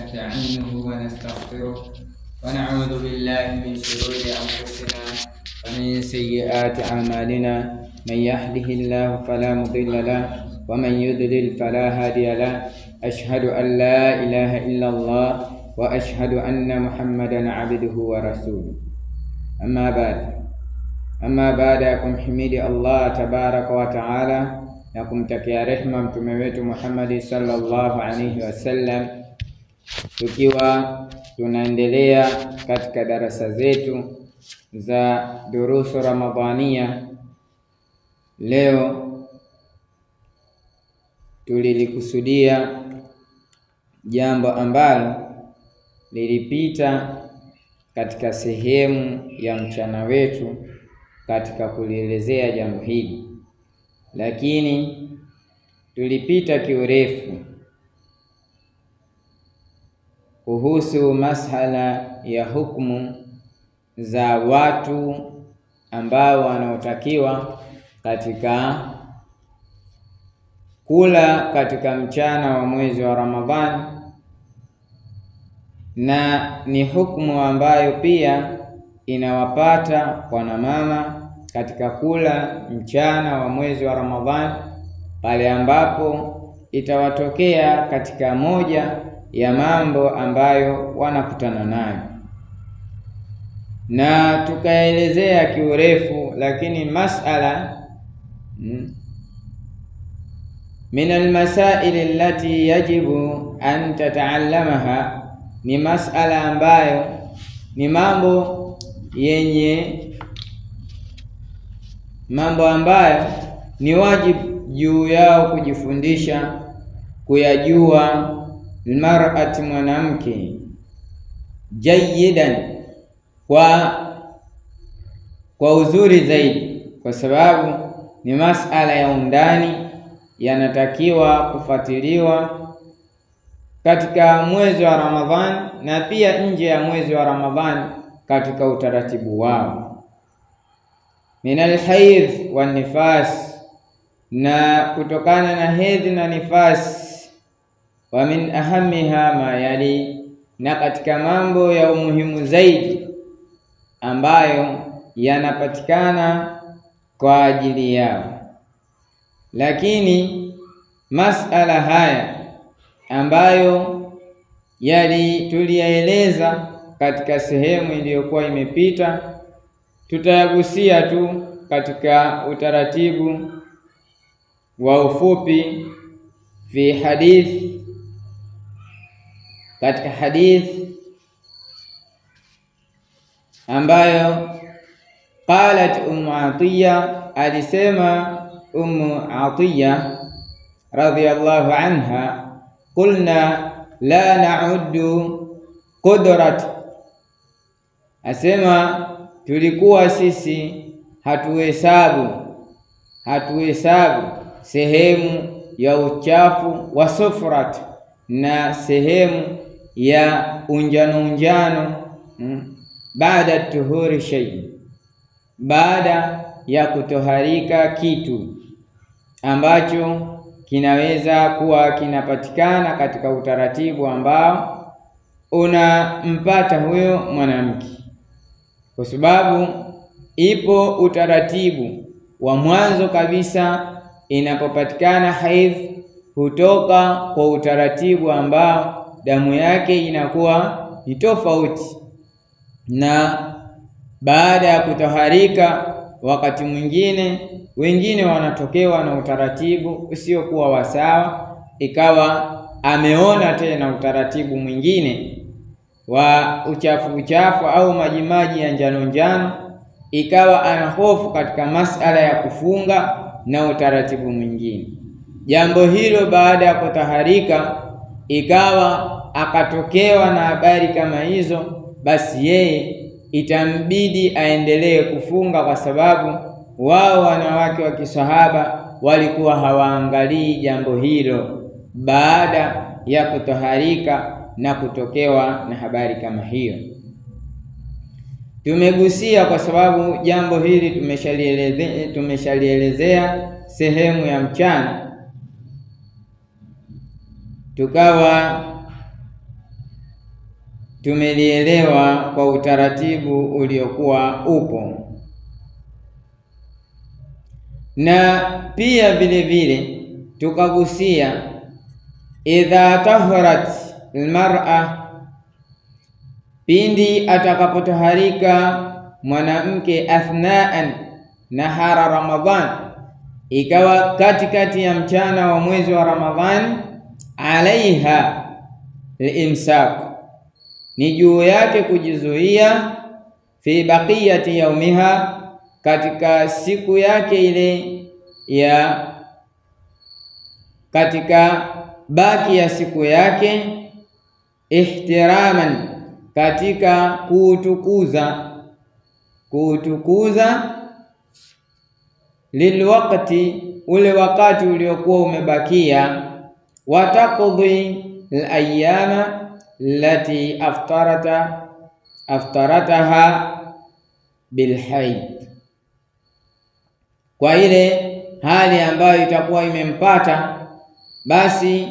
ونستعينه ونستغفره ونعوذ بالله من شرور أنفسنا ومن سيئات أعمالنا. من يهده الله فلا مضل له ومن يضلل فلا هادي له. أشهد أن لا إله إلا الله وأشهد أن محمدا عبده ورسوله. Amma baada ya kumhimidi Allah tabaraka wa taala na kumtakia rehema mtume wetu Muhammad sallallahu alaihi wasallam, tukiwa tunaendelea katika darasa zetu za durusu Ramadhania, leo tulilikusudia jambo ambalo lilipita katika sehemu ya mchana wetu katika kulielezea jambo hili, lakini tulipita kiurefu kuhusu masala ya hukumu za watu ambao wanaotakiwa katika kula katika mchana wa mwezi wa Ramadhani, na ni hukumu ambayo pia inawapata wanamama katika kula mchana wa mwezi wa Ramadhani pale ambapo itawatokea katika moja ya mambo ambayo wanakutana nayo, na tukaelezea kiurefu. Lakini masala min almasail allati yajibu an tataallamaha, ni masala ambayo ni mambo ambayo ni wajibu juu yao kujifundisha, kuyajua almar'ati, mwanamke, jayidan, kwa uzuri zaidi, kwa sababu ni masala ya undani, yanatakiwa kufuatiliwa katika mwezi wa Ramadhani na pia nje ya mwezi wa Ramadhani katika utaratibu wao. Min alhaidh wa nifas, na kutokana na hedhi na nifasi. Wa min ahamiha ma yali, na katika mambo ya umuhimu zaidi ambayo yanapatikana kwa ajili yao. Lakini masala haya ambayo tuliyaeleza katika sehemu iliyokuwa imepita, tutayagusia tu katika utaratibu wa ufupi fi hadith, katika hadith ambayo qalat Atiya, alisema Atiya radhiyallahu anha, qulna la na'uddu qudrat, asema tulikuwa sisi hatuhesabu sehemu ya uchafu wa sufrat, na sehemu ya unjano baada tuhuri shay, baada ya kutoharika kitu ambacho kinaweza kuwa kinapatikana katika utaratibu ambao unampata huyo mwanamke, kwa sababu ipo utaratibu wa mwanzo kabisa. Inapopatikana haidh, hutoka kwa utaratibu ambao damu yake inakuwa ni tofauti, na baada ya kutoharika, wakati mwingine wengine wanatokewa na utaratibu usiokuwa wasawa, ikawa ameona tena utaratibu mwingine wa uchafu au majimaji ya njano, ikawa ana hofu katika masala ya kufunga na utaratibu mwingine. Jambo hilo baada ya kutaharika, ikawa akatokewa na habari kama hizo, basi yeye itambidi aendelee kufunga, kwa sababu wao wanawake wa kisahaba walikuwa hawaangalii jambo hilo baada ya kutoharika na kutokewa na habari kama hiyo. Tumegusia kwa sababu jambo hili tumeshalielezea sehemu ya mchana, tukawa tumelielewa kwa utaratibu uliokuwa upo. Na pia vile vile tukagusia idha taharat almar'a, pindi atakapotaharika mwanamke athnaan nahara Ramadhan, ikawa katikati ya mchana wa mwezi wa Ramadhani, alaiha al-imsak, ni juu yake kujizuia, fi baqiyati yaumiha, katika siku yake ile ya katika baki ya siku yake, ihtiraman, katika kuutukuza lilwaqti, ule wakati uliokuwa umebakia, wataqdi al-ayyama allati aftarataha bilhayd, kwa ile hali ambayo itakuwa imempata, basi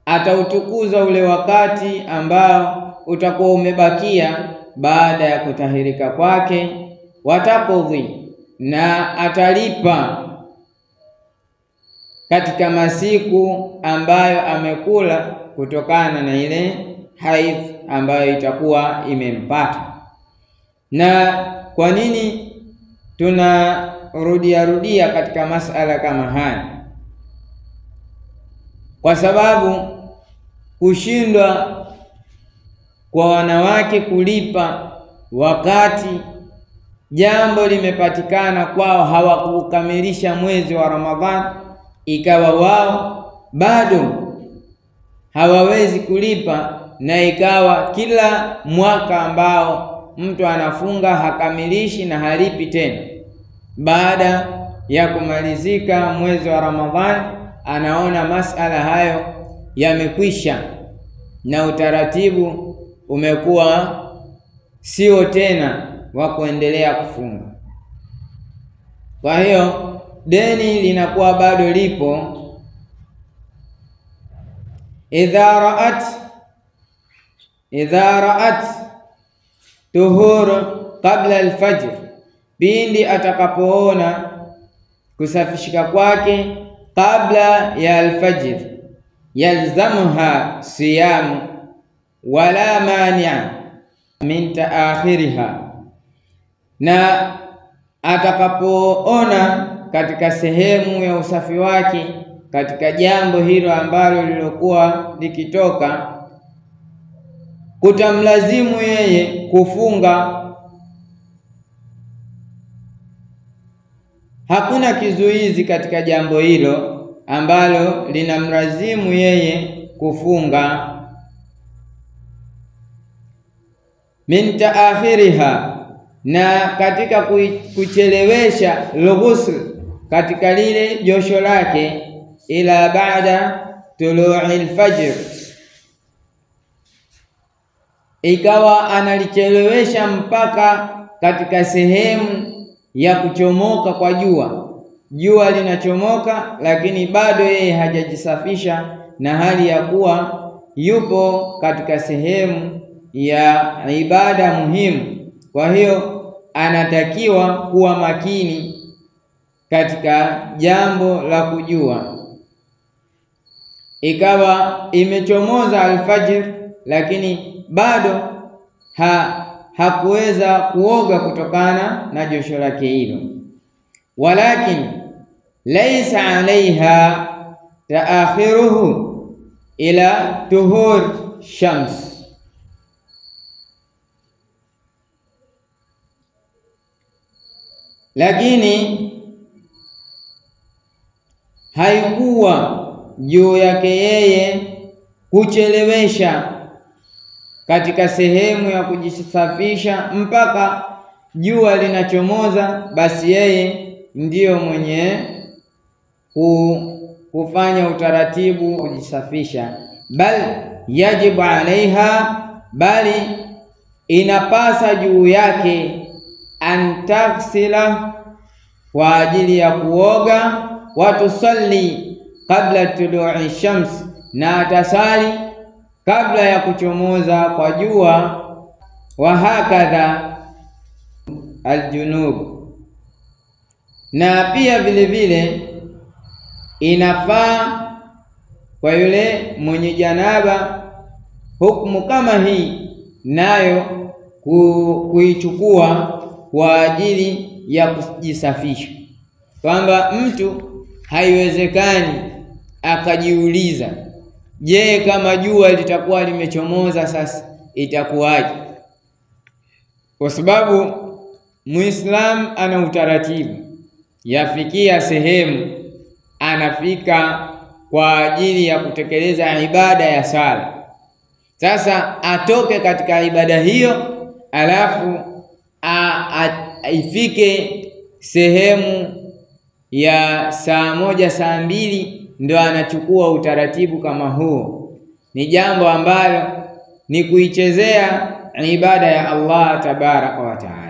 atautukuza ule wakati ambao utakuwa umebakia baada ya kutahirika kwake, wataqdi, na atalipa katika masiku ambayo amekula kutokana na ile haidh ambayo itakuwa imempata. Na kwa nini tunarudia katika masala kama haya? Kwa sababu kushindwa kwa wanawake kulipa wakati jambo limepatikana kwao, hawakukamilisha mwezi wa Ramadhani, ikawa wao bado hawawezi kulipa, na ikawa kila mwaka ambao mtu anafunga hakamilishi na halipi tena, baada ya kumalizika mwezi wa Ramadhani anaona masala hayo yamekwisha na utaratibu umekuwa sio tena wa kuendelea kufunga. Kwa hiyo deni linakuwa bado lipo. idha ra'at tuhur qabla alfajr, pindi atakapoona kusafishika kwake kabla ya alfajr, yalzamuha siyamu wala mania min taakhiriha, na atakapoona katika sehemu ya usafi wake katika jambo hilo ambalo lilokuwa likitoka, kutamlazimu yeye kufunga, hakuna kizuizi katika jambo hilo ambalo linamlazimu yeye kufunga. Min taakhiriha, na katika kuchelewesha ghusl, katika lile josho lake, ila baada tulu'il fajr, ikawa analichelewesha mpaka katika sehemu ya kuchomoka kwa jua. Jua linachomoka lakini bado yeye hajajisafisha, na hali ya kuwa yupo katika sehemu ya ibada muhimu. Kwa hiyo anatakiwa kuwa makini katika jambo la kujua. Ikawa imechomoza alfajr lakini bado hakuweza kuoga kutokana na josho lake hilo, walakin laysa alaiha taakhiruhu ila tuhur shams, lakini haikuwa juu yake yeye kuchelewesha katika sehemu ya kujisafisha mpaka jua linachomoza, basi yeye ndiyo mwenye kufanya utaratibu kujisafisha. Bal yajibu alaiha, bali inapasa juu yake, antaghsila, kwa ajili ya kuoga, watusalli qabla tulu'i shams, na atasali kabla ya kuchomoza kwa jua, wa hakadha aljunub. Na pia vile vile inafaa kwa yule mwenye janaba hukumu kama hii nayo kuichukua kwa ajili ya kujisafisha, kwamba mtu haiwezekani akajiuliza, je, kama jua litakuwa limechomoza sasa itakuwaje? Kwa sababu Muislamu ana utaratibu, yafikia sehemu anafika kwa ajili ya kutekeleza ibada ya sala. Sasa atoke katika ibada hiyo, alafu ifike sehemu ya saa 1 saa 2 ndo anachukua utaratibu kama huo. Ni jambo ambalo ni kuichezea ibada ya Allah tabaraka wa taala.